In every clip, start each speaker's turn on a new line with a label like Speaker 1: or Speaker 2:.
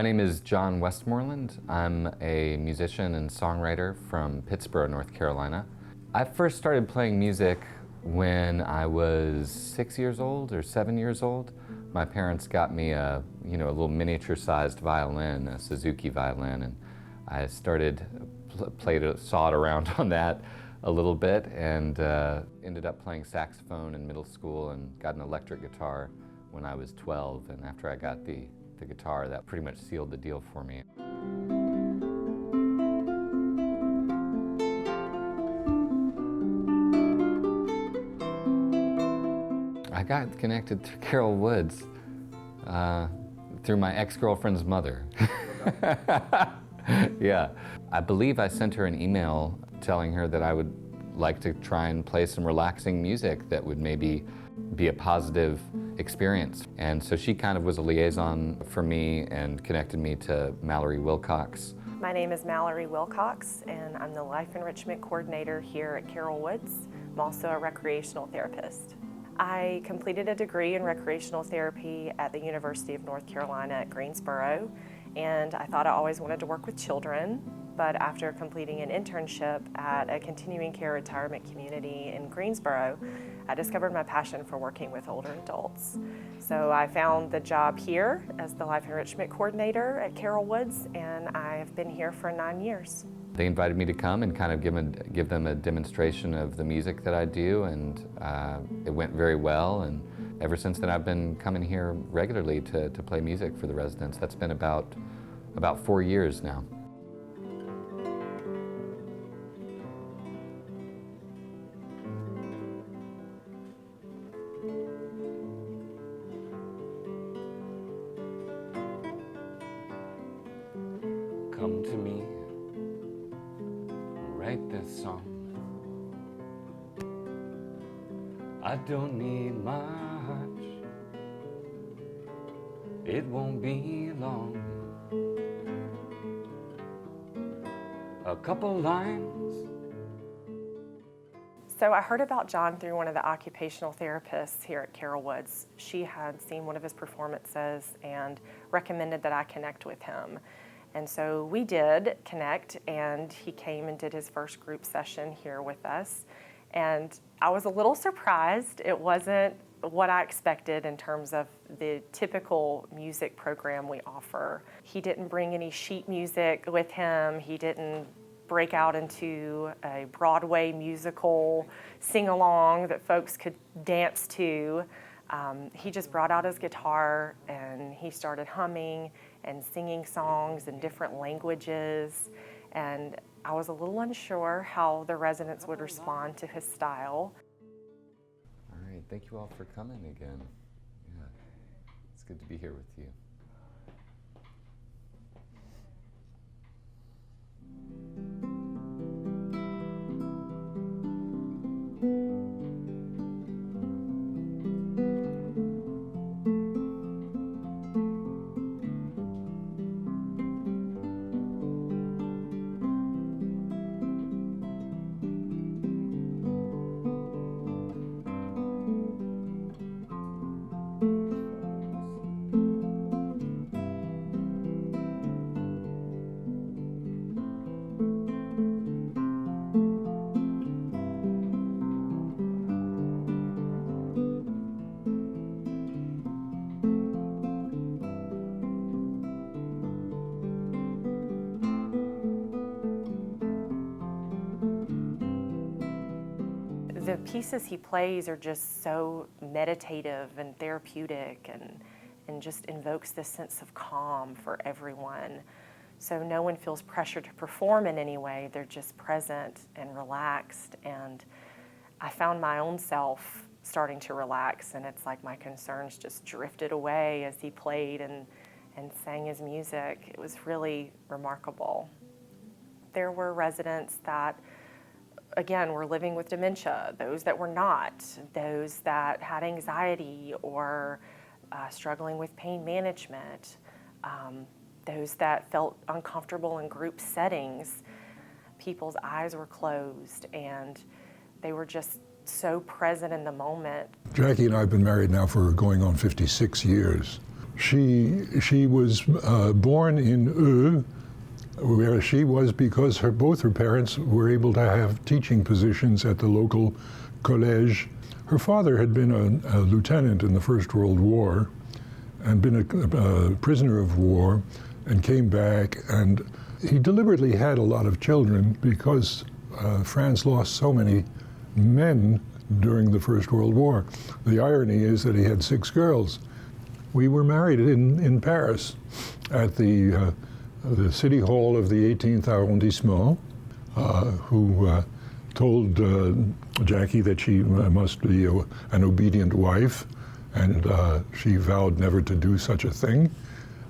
Speaker 1: My name is John Westmoreland. I'm a musician and songwriter from Pittsburgh, North Carolina. I first started playing music when I was 6 years old or 7 years old. My parents got me a little miniature-sized violin, a Suzuki violin, and I started sawed around on that a little bit, and ended up playing saxophone in middle school and got an electric guitar when I was 12. And after I got the guitar, that pretty much sealed the deal for me. I got connected to Carol Woods through my ex-girlfriend's mother. Yeah. I believe I sent her an email telling her that I would like to try and play some relaxing music that would maybe be a positive experience. And so she kind of was a liaison for me and connected me to Mallory Wilcox.
Speaker 2: My name is Mallory Wilcox, and I'm the Life Enrichment Coordinator here at Carol Woods. I'm also a recreational therapist. I completed a degree in recreational therapy at the University of North Carolina at Greensboro, and I thought I always wanted to work with children. But after completing an internship at a continuing care retirement community in Greensboro, I discovered my passion for working with older adults. So I found the job here as the Life Enrichment Coordinator at Carol Woods, and I've been here for 9 years.
Speaker 1: They invited me to come and kind of give them a demonstration of the music that I do, and it went very well. And ever since then, I've been coming here regularly to play music for the residents. That's been about 4 years now. Come to me, write this song. I don't need much, it won't be long. A couple lines.
Speaker 2: So I heard about John through one of the occupational therapists here at Carol Woods. She had seen one of his performances and recommended that I connect with him. And so we did connect, and he came and did his first group session here with us. And I was a little surprised. It wasn't what I expected in terms of the typical music program we offer. He didn't bring any sheet music with him. He didn't break out into a Broadway musical sing-along that folks could dance to. He just brought out his guitar and he started humming and singing songs in different languages, and I was a little unsure how the residents would respond to his style.
Speaker 1: All right, thank you all for coming again. Yeah, it's good to be here with you.
Speaker 2: The pieces he plays are just so meditative and therapeutic, and just invokes this sense of calm for everyone. So no one feels pressure to perform in any way. They're just present and relaxed. And I found my own self starting to relax, and it's like my concerns just drifted away as he played and sang his music. It was really remarkable. There were residents that, again, were living with dementia, those that were not, those that had anxiety or struggling with pain management, those that felt uncomfortable in group settings. People's eyes were closed and they were just so present in the moment.
Speaker 3: Jackie and I have been married now for going on 56 years. She was born in Neuse, where she was because both her parents were able to have teaching positions at the local college. Her father had been a lieutenant in the First World War and been a prisoner of war and came back, and he deliberately had a lot of children because France lost so many men during the First World War. The irony is that he had 6 girls. We were married in Paris at the City Hall of the 18th arrondissement, who told Jackie that she must be an obedient wife, and she vowed never to do such a thing.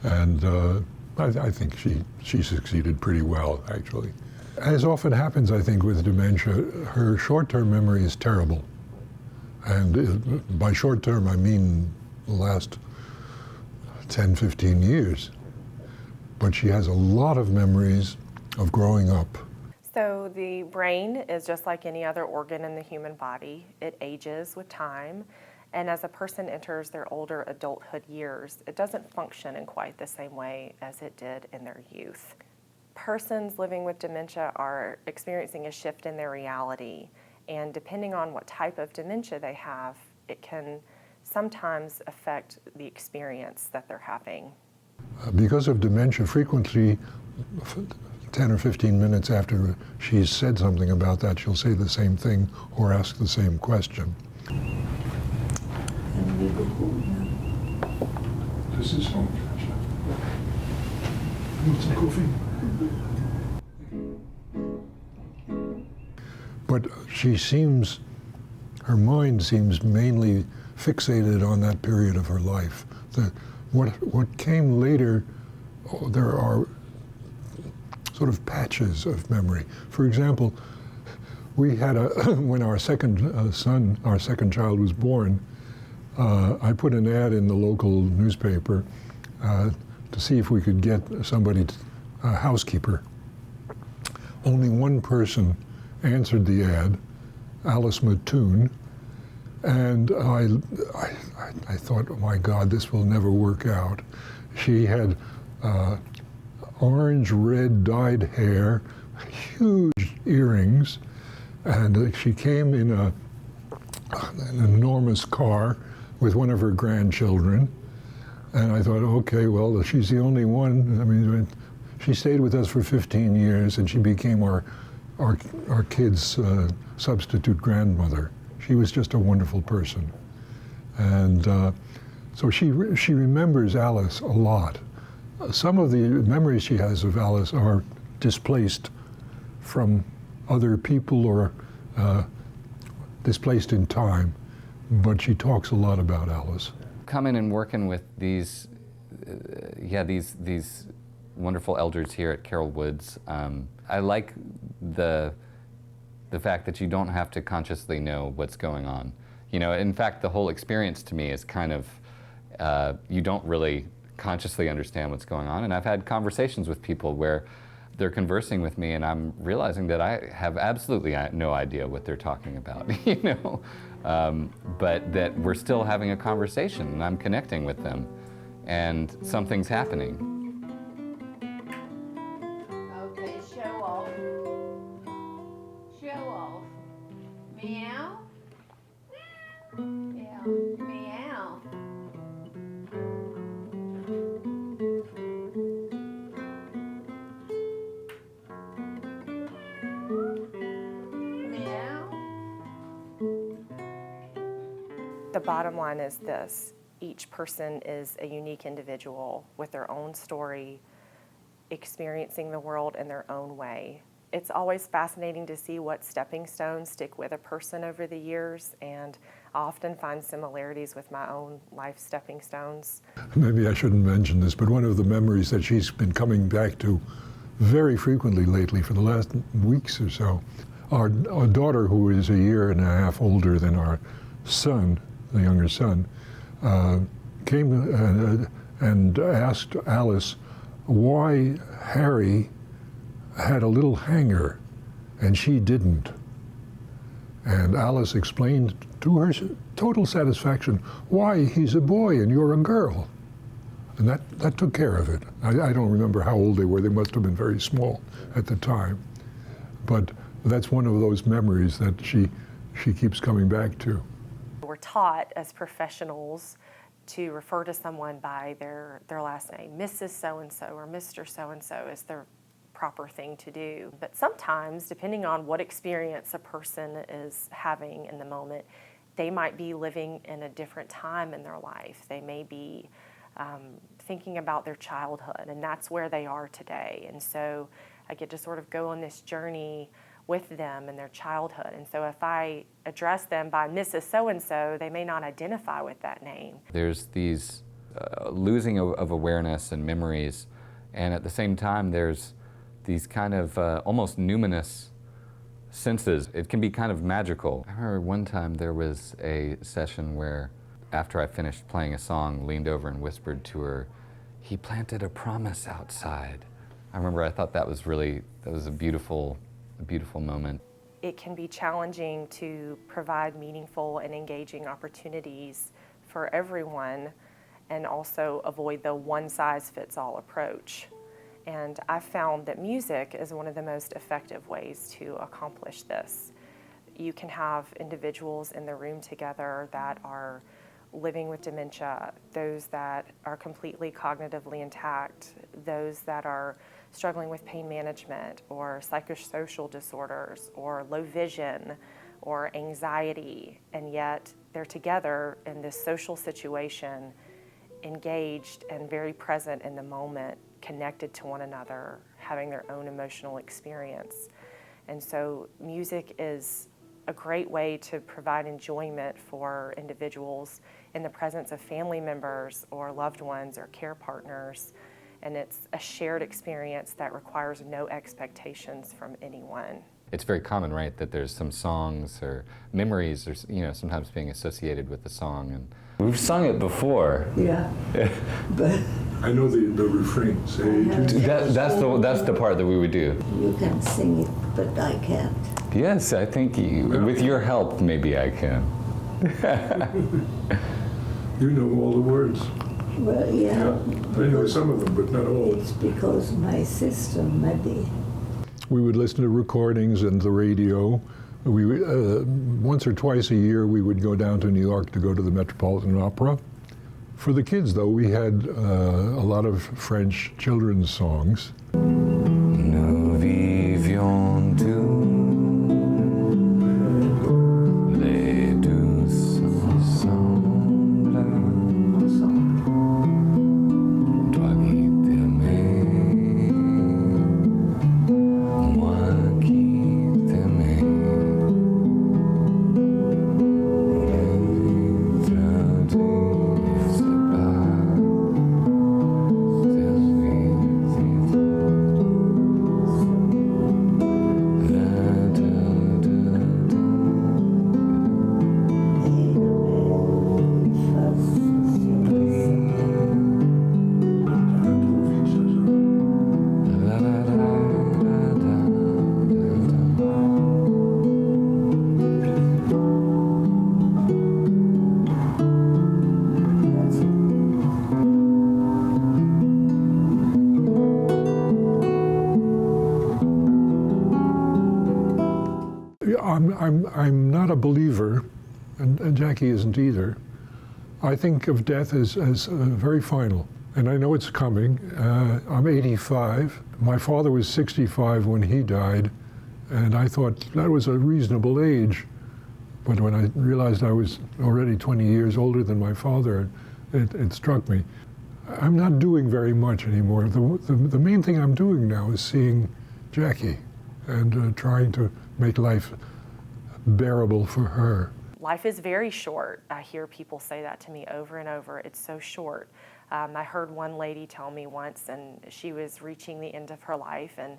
Speaker 3: And I think she succeeded pretty well, actually. As often happens, I think, with dementia, her short-term memory is terrible. And by short-term, I mean the last 10, 15 years. But she has a lot of memories of growing up.
Speaker 2: So the brain is just like any other organ in the human body. It ages with time. And as a person enters their older adulthood years, it doesn't function in quite the same way as it did in their youth. Persons living with dementia are experiencing a shift in their reality. And depending on what type of dementia they have, it can sometimes affect the experience that they're having.
Speaker 3: Because of dementia, frequently 10 or 15 minutes after she's said something about that, she'll say the same thing or ask the same question. This is home. Want some coffee? But her mind seems mainly fixated on that period of her life. What came later, there are sort of patches of memory. For example, we had when our second child was born, I put an ad in the local newspaper to see if we could get somebody, a housekeeper. Only one person answered the ad, Alice Mattoon, and I thought, oh my God, this will never work out. She had orange-red dyed hair, huge earrings, and she came in an enormous car with one of her grandchildren. And I thought, okay, well, she's the only one. I mean, she stayed with us for 15 years, and she became our kids' substitute grandmother. She was just a wonderful person. And so she remembers Alice a lot. Some of the memories she has of Alice are displaced from other people or displaced in time, but she talks a lot about Alice.
Speaker 1: Coming and working with these wonderful elders here at Carroll Woods, I like the fact that you don't have to consciously know what's going on. You know, in fact, the whole experience to me is kind of, you don't really consciously understand what's going on. And I've had conversations with people where they're conversing with me and I'm realizing that I have absolutely no idea what they're talking about, you know? But that we're still having a conversation and I'm connecting with them and something's happening.
Speaker 4: Okay, show off. Show off. Meow. Yeah, meow. Meow.
Speaker 2: The bottom line is this: each person is a unique individual with their own story, experiencing the world in their own way. It's always fascinating to see what stepping stones stick with a person over the years, and I often find similarities with my own life stepping stones.
Speaker 3: Maybe I shouldn't mention this, but one of the memories that she's been coming back to very frequently lately for the last weeks or so, our daughter, who is a year and a half older than our son, the younger son, came and asked Alice why Harry had a little hanger and she didn't. And Alice explained to her total satisfaction why he's a boy and you're a girl. And that took care of it. I don't remember how old they were. They must have been very small at the time. But that's one of those memories that she keeps coming back to.
Speaker 2: We're taught as professionals to refer to someone by their last name. Mrs. So-and-so or Mr. So-and-so is the proper thing to do. But sometimes, depending on what experience a person is having in the moment, they might be living in a different time in their life. They may be thinking about their childhood, and that's where they are today. And so I get to sort of go on this journey with them in their childhood. And so if I address them by Mrs. So-and-so, they may not identify with that name.
Speaker 1: There's these losing of awareness and memories, and at the same time there's these kind of almost numinous senses. It can be kind of magical. I remember one time there was a session where after I finished playing a song, leaned over and whispered to her, "He planted a promise outside." I remember I thought that was a beautiful moment.
Speaker 2: It can be challenging to provide meaningful and engaging opportunities for everyone and also avoid the one-size-fits-all approach. And I've found that music is one of the most effective ways to accomplish this. You can have individuals in the room together that are living with dementia, those that are completely cognitively intact, those that are struggling with pain management or psychosocial disorders or low vision or anxiety, and yet they're together in this social situation, engaged and very present in the moment, connected to one another, having their own emotional experience. And so music is a great way to provide enjoyment for individuals in the presence of family members or loved ones or care partners. And it's a shared experience that requires no expectations from anyone.
Speaker 1: It's very common, right, that there's some songs or memories or, sometimes being associated with the song. And we've sung it before.
Speaker 5: Yeah. But
Speaker 3: I know the refrain. Say,
Speaker 1: that's the part that we would do.
Speaker 5: you can sing it, but I can't.
Speaker 1: Yes, I think with your help, maybe I can.
Speaker 3: you know all the words.
Speaker 5: Well, yeah.
Speaker 3: I know some of them, but not all.
Speaker 5: It's because my sister, maybe.
Speaker 3: We would listen to recordings and the radio. We once or twice a year we would go down to New York to go to the Metropolitan Opera. For the kids, though, we had a lot of French children's songs.
Speaker 1: Nous vivions tous les deux ensemble. Toi qui t'aimais, moi qui t'aimais.
Speaker 3: I'm not a believer, and Jackie isn't either. I think of death as very final, and I know it's coming. I'm 85. My father was 65 when he died, and I thought that was a reasonable age. But when I realized I was already 20 years older than my father, it struck me. I'm not doing very much anymore. The main thing I'm doing now is seeing Jackie and trying to make life bearable for her.
Speaker 2: Life is very short. I hear people say that to me over and over. It's so short. I heard one lady tell me once, and she was reaching the end of her life, and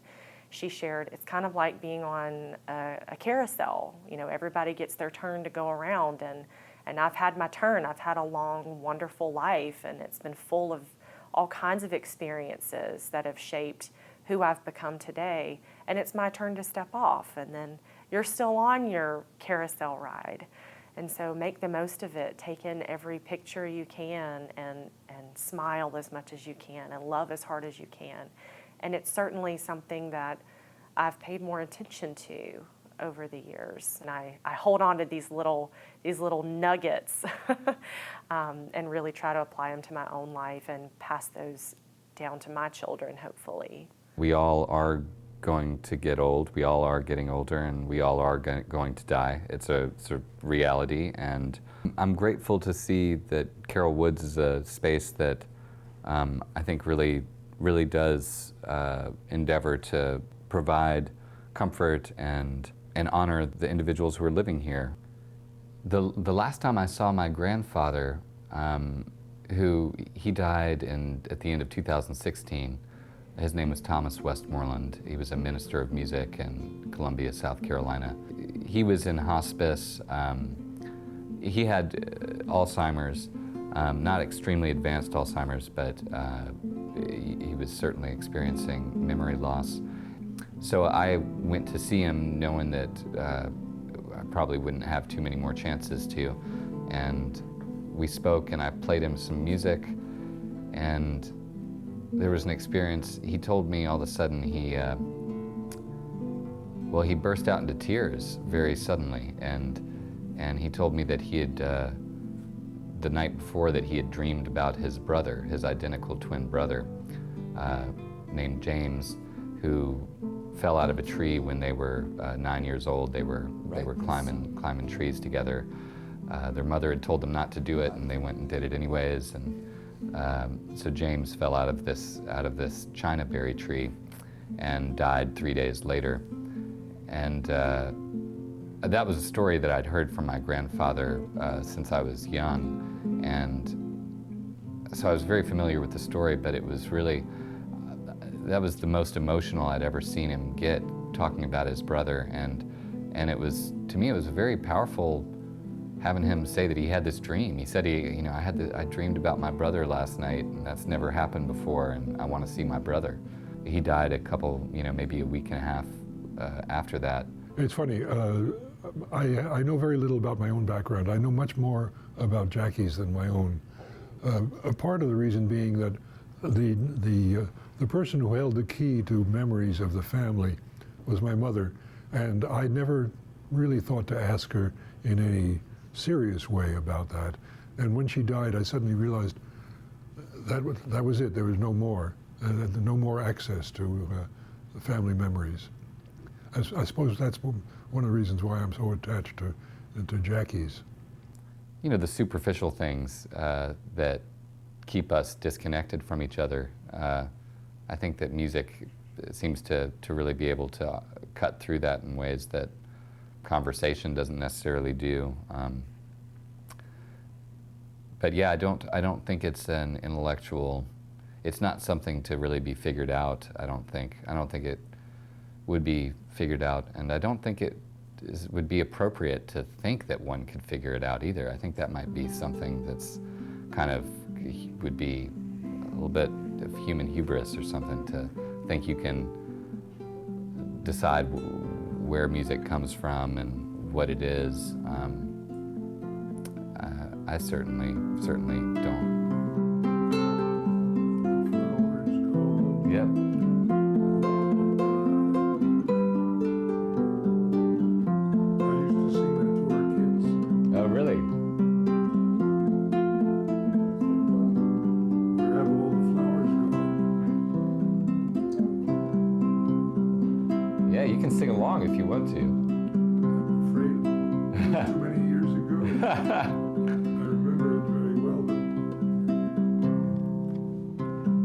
Speaker 2: she shared, it's kind of like being on a carousel. You know, everybody gets their turn to go around, and I've had my turn. I've had a long, wonderful life, and it's been full of all kinds of experiences that have shaped who I've become today, and it's my turn to step off, and then you're still on your carousel ride. And so make the most of it. Take in every picture you can and and smile as much as you can and love as hard as you can. And it's certainly something that I've paid more attention to over the years. And I hold on to these little nuggets and really try to apply them to my own life and pass those down to my children, hopefully.
Speaker 1: We all are going to get old, we all are getting older, and we all are going to die. It's a sort of reality, and I'm grateful to see that Carol Woods is a space that I think really does endeavor to provide comfort and honor the individuals who are living here. The last time I saw my grandfather, he died at the end of 2016. His name was Thomas Westmoreland. He was a minister of music in Columbia, South Carolina. He was in hospice. He had Alzheimer's, not extremely advanced Alzheimer's, but he was certainly experiencing memory loss. So I went to see him knowing that I probably wouldn't have too many more chances to. And we spoke, and I played him some music, and there was an experience. He told me all of a sudden he burst out into tears very suddenly, and he told me that he had the night before that he had dreamed about his brother, his identical twin brother, named James, who fell out of a tree when they were 9 years old. They were climbing trees together. Their mother had told them not to do it, and they went and did it anyways. And so James fell out of this China berry tree and died 3 days later. And that was a story that I'd heard from my grandfather since I was young, and so I was very familiar with the story. But it was really that was the most emotional I'd ever seen him get, talking about his brother, and it was, to me, it was very powerful having him say that he had this dream. He said, I dreamed about my brother last night, and that's never happened before, and I want to see my brother. He died a couple, maybe a week and a half after that.
Speaker 3: It's funny, I know very little about my own background. I know much more about Jackie's than my own. A part of the reason being that the person who held the key to memories of the family was my mother, and I never really thought to ask her in any serious way about that. And when she died, I suddenly realized that was it. There was no more, no more access to the family memories. I suppose that's one of the reasons why I'm so attached to Jackie's.
Speaker 1: The superficial things that keep us disconnected from each other. I think that music seems to really be able to cut through that in ways that conversation doesn't necessarily do. But yeah, I don't think it's an intellectual. It's not something to really be figured out. I don't think it would be figured out, and I don't think it would be appropriate to think that one could figure it out either. I think that might be something that's kind of would be a little bit of human hubris or something, to think you can decide where music comes from and what it is. I certainly don't. Yep.
Speaker 3: I used to sing that to our kids.
Speaker 1: Oh, really?
Speaker 3: Where have all the flowers gone?
Speaker 1: Yeah, you can sing along if you want to.
Speaker 3: I'm afraid too many years ago. I remember it very well, but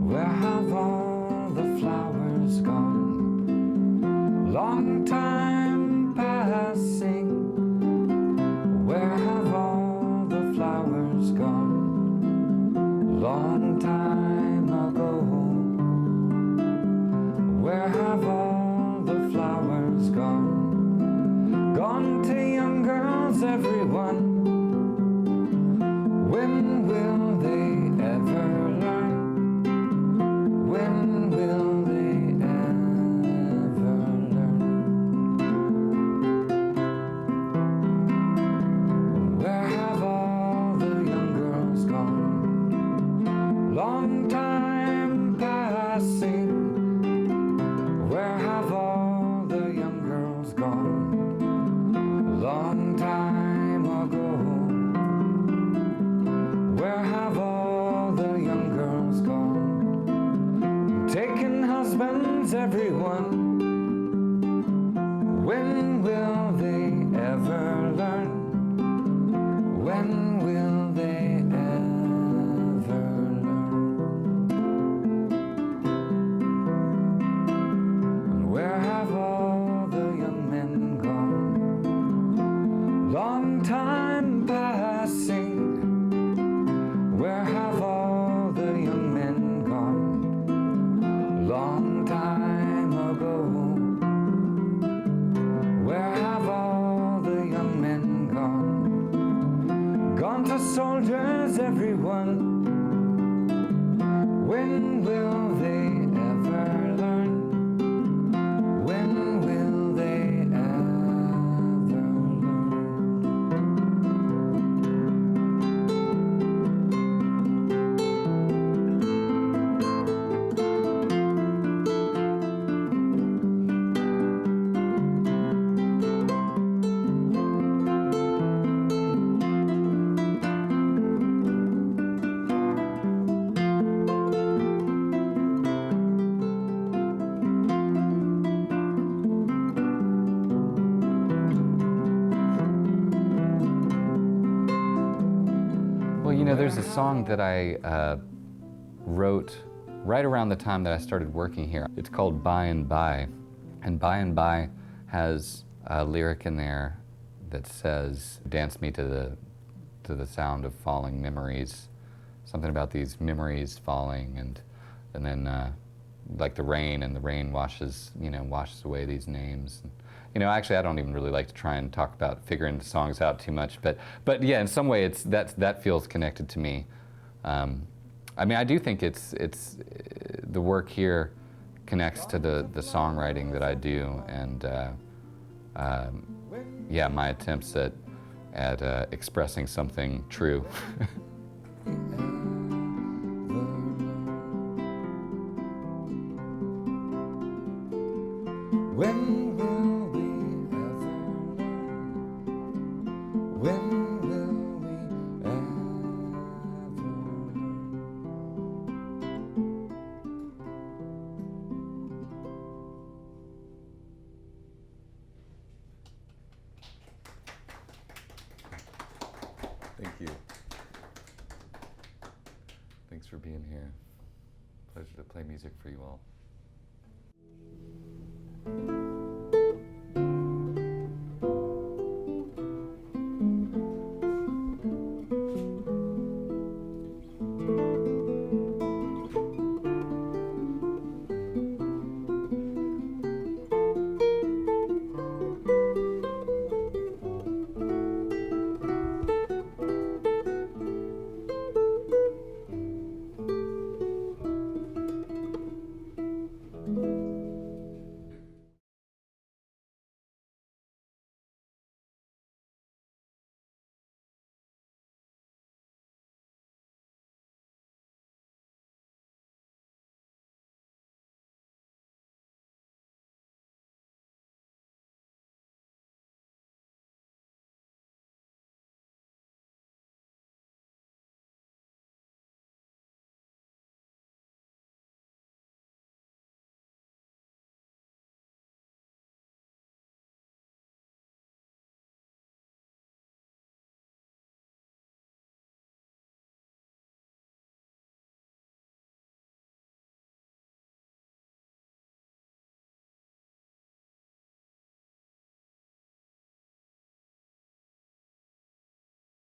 Speaker 1: Where have all the flowers gone? Long time passing. Where have all the flowers gone? Long time ago. Where have all the flowers gone? Gone to young girls, everyone. there's a song that I wrote right around the time that I started working here. It's called By and By. And By and By has a lyric in there that says, dance me to the sound of falling memories. Something about these memories falling, and then like the rain washes away these names. Actually, I don't even really like to try and talk about figuring the songs out too much, but yeah, in some way, that feels connected to me. I do think it's the work here connects to the songwriting that I do, and yeah, my attempts at expressing something true. When will we ever learn? When will we ever Thank you. Thanks for being here. Pleasure to play music for you all.